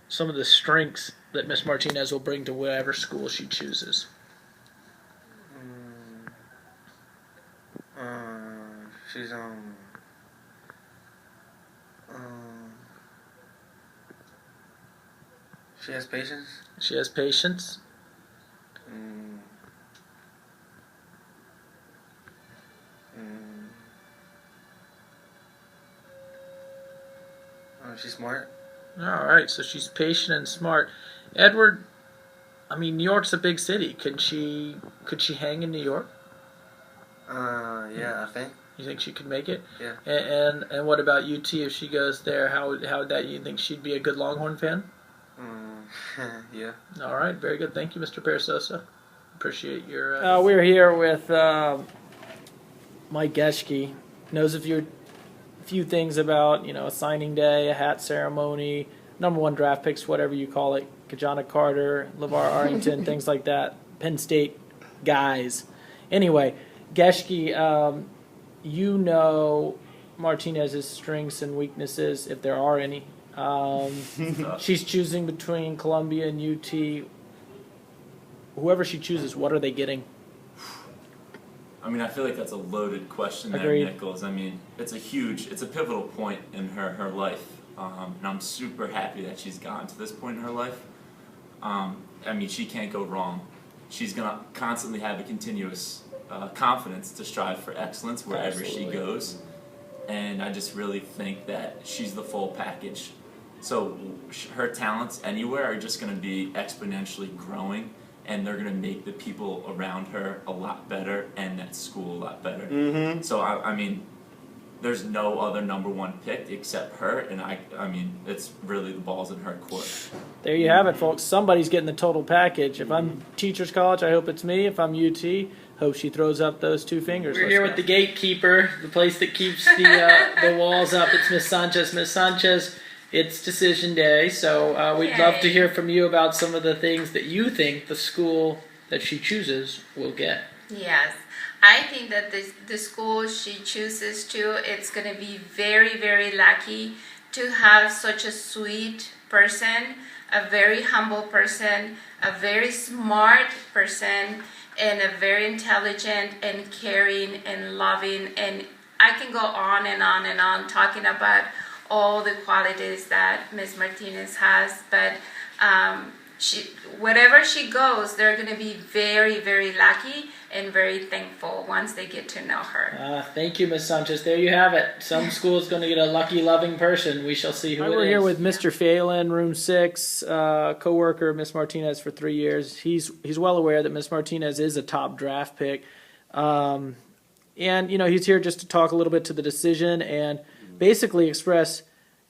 some of the strengths that Miss Martinez will bring to whatever school she chooses? Mm, she's um, she has patience. She has patience. Mm, mm, she's smart. All right, so she's patient and smart. Edward, I mean, New York's a big city. Could she hang in New York? Yeah, I think. You think she could make it? Yeah. And what about UT if she goes there? How would that you think she'd be a good Longhorn fan? Mm, yeah. All right, very good. Thank you, Mr. Parasosa. Appreciate your. We're here with Mike Geschke. Knows a few things about a signing day, a hat ceremony, number one draft picks, whatever you call it. Kajana Carter, LeVar Arlington, things like that. Penn State guys. Anyway, Geschke, you know Martinez's strengths and weaknesses, if there are any. She's choosing between Columbia and UT. Whoever she chooses, what are they getting? I mean, I feel like that's a loaded question there, Agreed. Nichols. I mean, it's a pivotal point in her life, and I'm super happy that she's gotten to this point in her life. I mean, she can't go wrong. She's gonna constantly have a continuous confidence to strive for excellence wherever Absolutely. she goes, and I just really think that she's the full package. So her talents anywhere are just going to be exponentially growing, and they're going to make the people around her a lot better and that school a lot better. Mm-hmm. So I mean, there's no other number one pick except her, and I mean, it's really the ball's in her court. There you have it, folks. Somebody's getting the total package. If I'm Teachers College, I hope it's me. If I'm UT, hope she throws up those two fingers. We're here with the gatekeeper, the place that keeps the walls up. It's Miss Sanchez. Miss Sanchez, it's decision day, so we'd love to hear from you about some of the things that you think the school that she chooses will get. Yes, I think that the school she chooses to, it's going to be very, very lucky to have such a sweet person, a very humble person, a very smart person, and a very intelligent and caring and loving. And I can go on and on and on talking about all the qualities that Miss Martinez has, but wherever she goes, they're going to be very, very lucky and very thankful once they get to know her. Thank you, Ms. Sanchez. There you have it. Some school is going to get a lucky, loving person. We shall see who it is. We're here with Mr. Phelan, room 6, co-worker, Ms. Martinez for 3 years. He's well aware that Ms. Martinez is a top draft pick. And, he's here just to talk a little bit to the decision and basically express,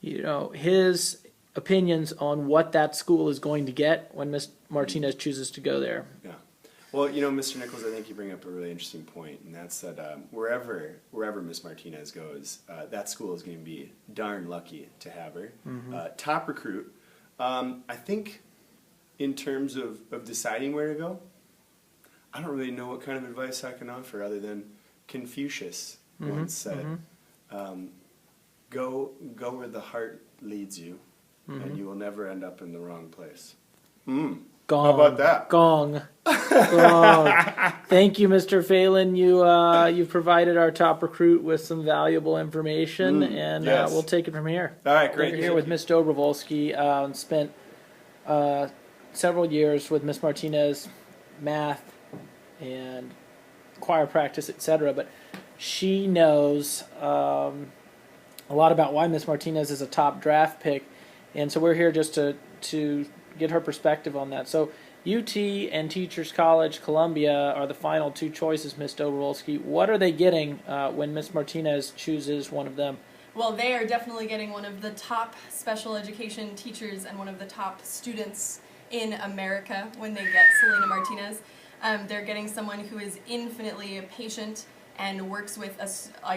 his opinions on what that school is going to get when Ms. Martinez chooses to go there. Yeah. Well, Mr. Nichols, I think you bring up a really interesting point, and that's that wherever Miss Martinez goes, that school is going to be darn lucky to have her. Mm-hmm. Top recruit. I think in terms of deciding where to go, I don't really know what kind of advice I can offer other than Confucius once said it. Go where the heart leads you, and you will never end up in the wrong place. Gong. How about that? Gong. Gong. Thank you, Mr. Phelan. You've provided our top recruit with some valuable information, and yes. We'll take it from here. All right, great. We're here with Ms. Dobrovolsky. Spent several years with Miss Martinez, math and choir practice, etc. But she knows a lot about why Miss Martinez is a top draft pick, and so we're here just to get her perspective on that. So UT and Teachers College, Columbia are the final two choices, Ms. Dobrovolsky. What are they getting when Ms. Martinez chooses one of them? Well, they are definitely getting one of the top special education teachers and one of the top students in America when they get Selena Martinez. They're getting someone who is infinitely patient and works with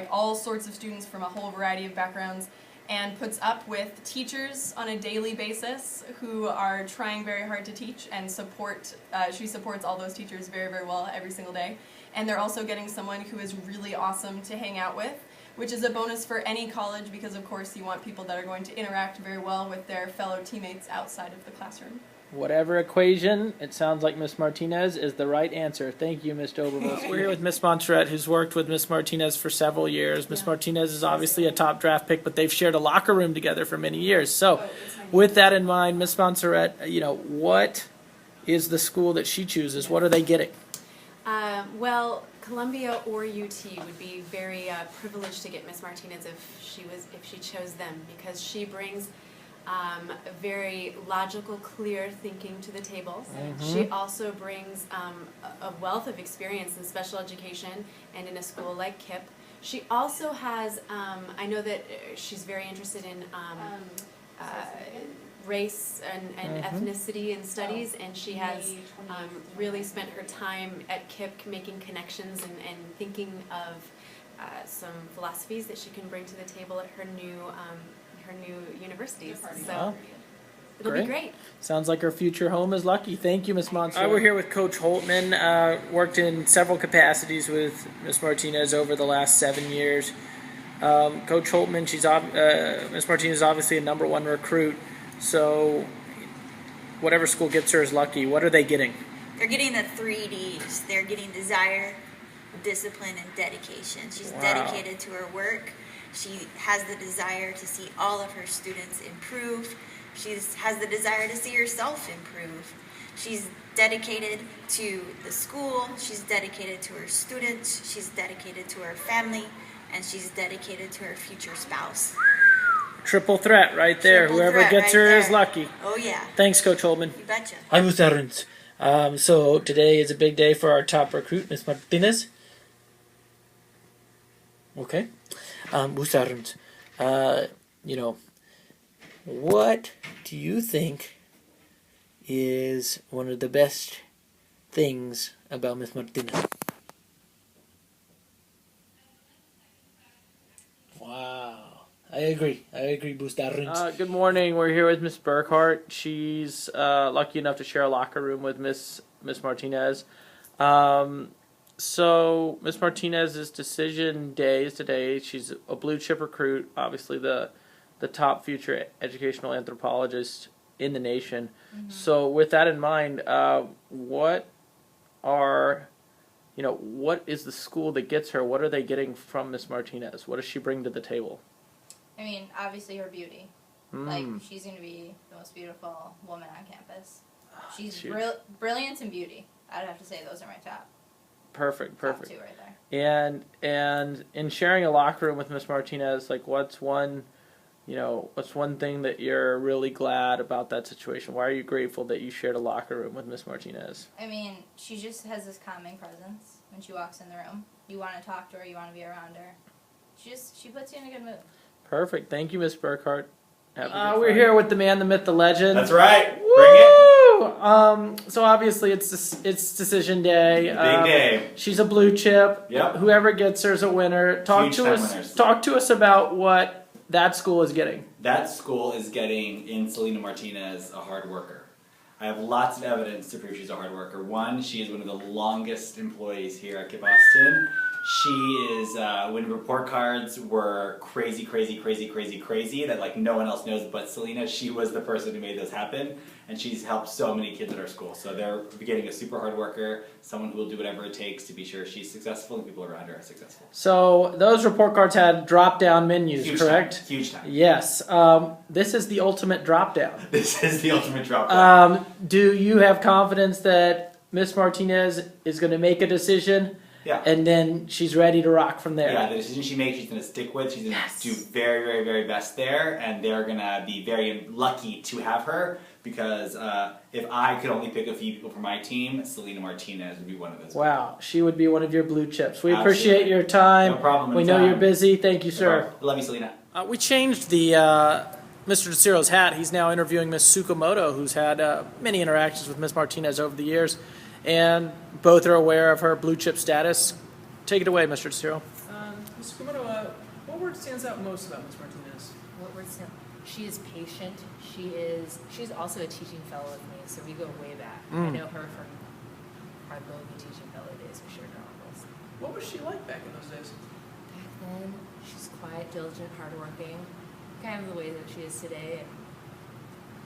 all sorts of students from a whole variety of backgrounds, and puts up with teachers on a daily basis who are trying very hard to teach and support. She supports all those teachers very, very well every single day. And they're also getting someone who is really awesome to hang out with, which is a bonus for any college because, of course, you want people that are going to interact very well with their fellow teammates outside of the classroom. Whatever equation, it sounds like Miss Martinez is the right answer. Thank you, Miss Dobreville. We're here with Miss Montserrat, who's worked with Miss Martinez for several years. Miss Martinez is obviously a top draft pick, but they've shared a locker room together for many years. So, with that in mind, Miss Montserrat, what is the school that she chooses? What are they getting? Well, Columbia or UT would be very privileged to get Miss Martinez if she chose them, because she brings a very logical, clear thinking to the table. She also brings a wealth of experience in special education and in a school like KIPP. She also has, I know that she's very interested in race and ethnicity and studies, and she has really spent her time at KIPP making connections and thinking of some philosophies that she can bring to the table at her new universities. So it'll be great. Sounds like her future home is lucky. Thank you, Miss Montserrat. We're here with Coach Holtman. Worked in several capacities with Miss Martinez over the last 7 years. Coach Holtman, Miss Martinez is obviously a #1 recruit. So whatever school gets her is lucky. What are they getting? They're getting the 3 Ds. They're getting desire, discipline, and dedication. She's dedicated to her work. She has the desire to see all of her students improve. She has the desire to see herself improve. She's dedicated to the school. She's dedicated to her students. She's dedicated to her family. And she's dedicated to her future spouse. Triple threat right there. Triple Whoever threat gets right her there. is lucky. Oh, yeah. Thanks, Coach Holtman. You betcha. Hi, Busarens. So today is a big day for our top recruit, Miss Martinez. Okay. Busarens, what do you think is one of the best things about Miss Martinez? Wow. I agree, Bustarens. Good morning. We're here with Miss Burkhart. She's lucky enough to share a locker room with Miss Martinez. So Miss Martinez's decision day is today. She's a blue chip recruit, obviously the top future educational anthropologist in the nation. So with that in mind, what is the school that gets her? What are they getting from Miss Martinez? What does she bring to the table? I mean, obviously her beauty. Like, she's going to be the most beautiful woman on campus. She's brilliance and beauty. I'd have to say those are my top. Perfect. Top two right there. And in sharing a locker room with Miss Martinez, like, what's one thing that you're really glad about that situation? Why are you grateful that you shared a locker room with Miss Martinez? I mean, she just has this calming presence when she walks in the room. You want to talk to her, you want to be around her. She puts you in a good mood. Perfect. Thank you, Miss Burkhart. We're here with the man, the myth, the legend. That's right. Woo! Bring it. So obviously it's decision day. Big day. She's a blue chip. Yep. Whoever gets her is a winner. Talk to us about what that school is getting. That school is getting in Selena Martinez a hard worker. I have lots of evidence to prove she's a hard worker. One, she is one of the longest employees here at KIPP Austin. She is, when report cards were crazy, that like no one else knows but Selena, she was the person who made those happen, and she's helped so many kids at our school. So they're getting a super hard worker, someone who will do whatever it takes to be sure she's successful and people around her are successful. So those report cards had drop-down menus, Huge correct? Time. Huge time. Yes. This is the ultimate drop-down. This is the ultimate drop-down. Do you have confidence that Miss Martinez is going to make a decision? Yeah. And then she's ready to rock from there. Yeah, the decision she makes, she's going to stick with. She's going to do very, very best there, and they're going to be very lucky to have her because if I could only pick a few people for my team, Selena Martinez would be one of those. Wow, people. she would be one of your blue chips. We Absolutely. appreciate your time. No problem. We know you're busy. Thank you, sir. I love you, Selena. We changed the Mr. DeCiro's hat. He's now interviewing Miss Tsukamoto, who's had many interactions with Miss Martinez over the years. And both are aware of her blue chip status. Take it away, Mr. DeCiro. Ms. Kumato, what word stands out most about Ms. Martinez? What word stands? She is patient. She's also a teaching fellow with me, so we go way back. I know her from our Bogey teaching fellow days. We shared novels. What was she like back in those days? Back then, She's quiet, diligent, hardworking, kind of the way that she is today. And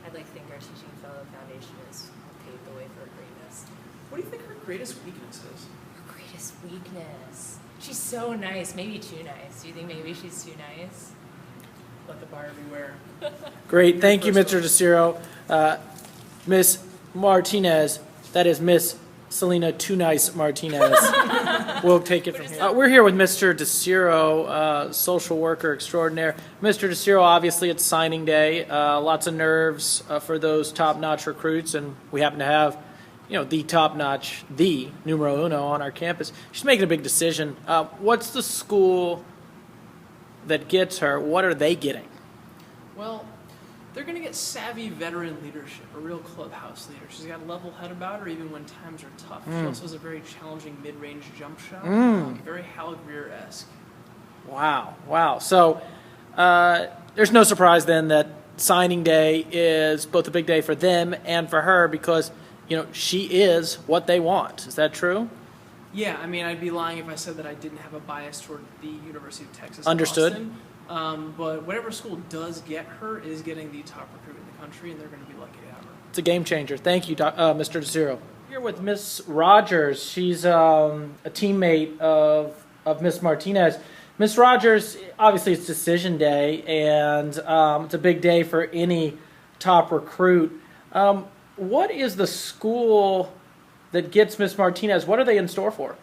I'd like to think our Teaching Fellow Foundation has paved the way for her greatness. What do you think her greatest weakness is? Her greatest weakness? She's so nice, maybe too nice. Do you think maybe she's too nice? Let the buyer beware. Great, thank you, Mr. DeCiro. Miss Martinez, that is Miss Selena Too Nice Martinez. We'll take it from here. We're here with Mr. DeCiro, social worker extraordinaire. Mr. DeCiro, obviously it's signing day. Lots of nerves for those top-notch recruits, and we happen to have, the top-notch, the numero uno on our campus. She's making a big decision. What's the school that gets her? What are they getting? Well, they're going to get savvy veteran leadership, a real clubhouse leader. She's got a level head about her even when times are tough. She also has a very challenging mid-range jump shot, very Hal Greer-esque. Wow. So there's no surprise then that signing day is both a big day for them and for her because, she is what they want. Is that true? Yeah, I'd be lying if I said that I didn't have a bias toward the University of Texas. Understood. Austin. But whatever school does get her is getting the top recruit in the country, and they're going to be lucky to have her. It's a game changer. Thank you, Mr. DeCiro. Here with Miss Rogers. She's a teammate of Miss Martinez. Miss Rogers, obviously it's decision day, and it's a big day for any top recruit. What is the school that gets Miss Martinez? What are they in store for?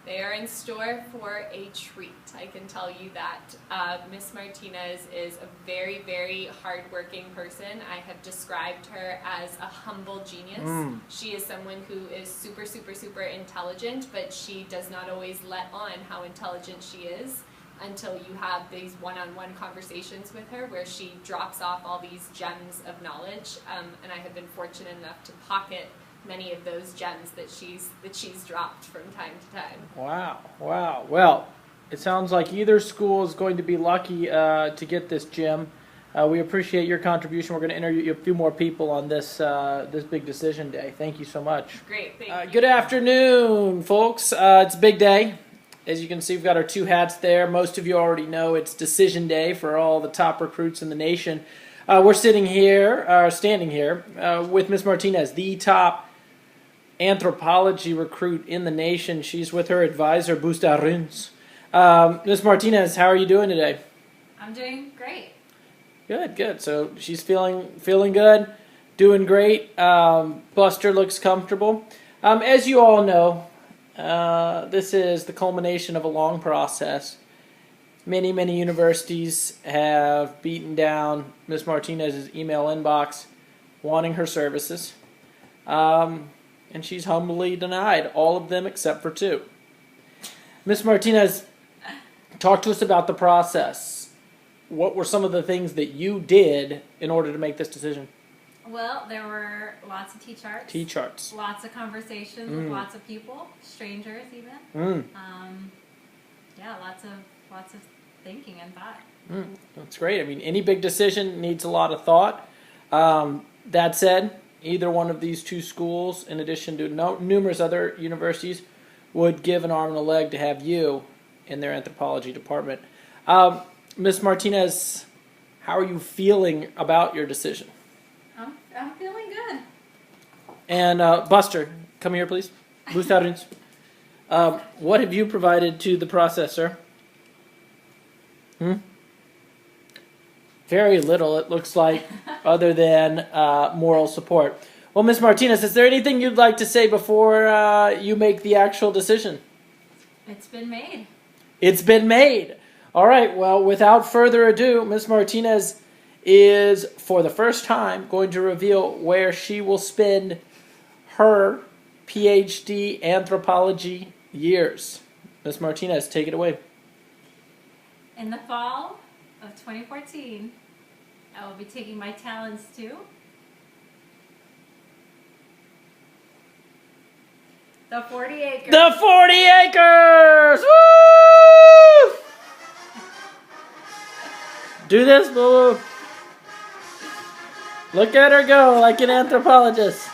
They are in store for a treat. I can tell you that. Miss Martinez is a very, very hardworking person. I have described her as a humble genius. She is someone who is super, super, super intelligent, but she does not always let on how intelligent she is until you have these one-on-one conversations with her where she drops off all these gems of knowledge. And I have been fortunate enough to pocket many of those gems that she's dropped from time to time. Wow. Well, it sounds like either school is going to be lucky to get this gem. We appreciate your contribution. We're going to interview a few more people on this big decision day. Thank you so much. Great, thank you. Good afternoon, folks. It's a big day. As you can see, we've got our two hats there. Most of you already know it's decision day for all the top recruits in the nation. We're standing here with Miss Martinez, the top anthropology recruit in the nation. She's with her advisor, Busta Runs. Miss Martinez, how are you doing today? I'm doing great. Good. So she's feeling good, doing great. Buster looks comfortable. As you all know, this is the culmination of a long process. Many universities have beaten down Miss Martinez's email inbox wanting her services. And she's humbly denied all of them except for two. Miss Martinez, talk to us about the process. What were some of the things that you did in order to make this decision? Well, there were lots of T-charts. T-charts. Lots of conversations with lots of people, strangers even. Lots of thinking and thought. That's great. Any big decision needs a lot of thought. That said, either one of these two schools, in addition to numerous other universities, would give an arm and a leg to have you in their anthropology department. Ms. Martinez, how are you feeling about your decision? I'm feeling good. And Buster, come here, please. Bustarins. What have you provided to the process, sir? Very little, it looks like, other than moral support. Well, Ms. Martinez, is there anything you'd like to say before you make the actual decision? It's been made. It's been made. All right, well, without further ado, Ms. Martinez is, for the first time, going to reveal where she will spend her PhD anthropology years. Ms. Martinez, take it away. In the fall of 2014, I will be taking my talents to the 40 acres. The 40 acres! Woo! Do this, boo. Look at her go like an anthropologist.